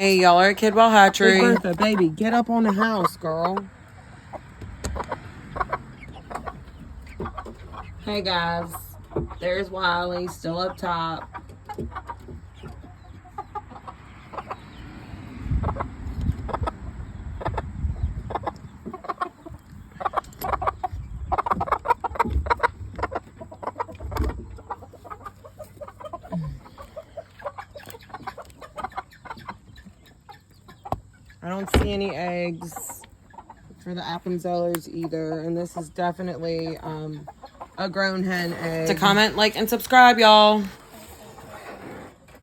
Hey, y'all are at Kidwell Hatchery. Hey, Bertha, baby, get up on the house, girl. Hey, guys. There's Wiley, still up top. I don't see any eggs for the Appenzellers either, and this is definitely a grown hen egg. To comment, like, and subscribe, y'all.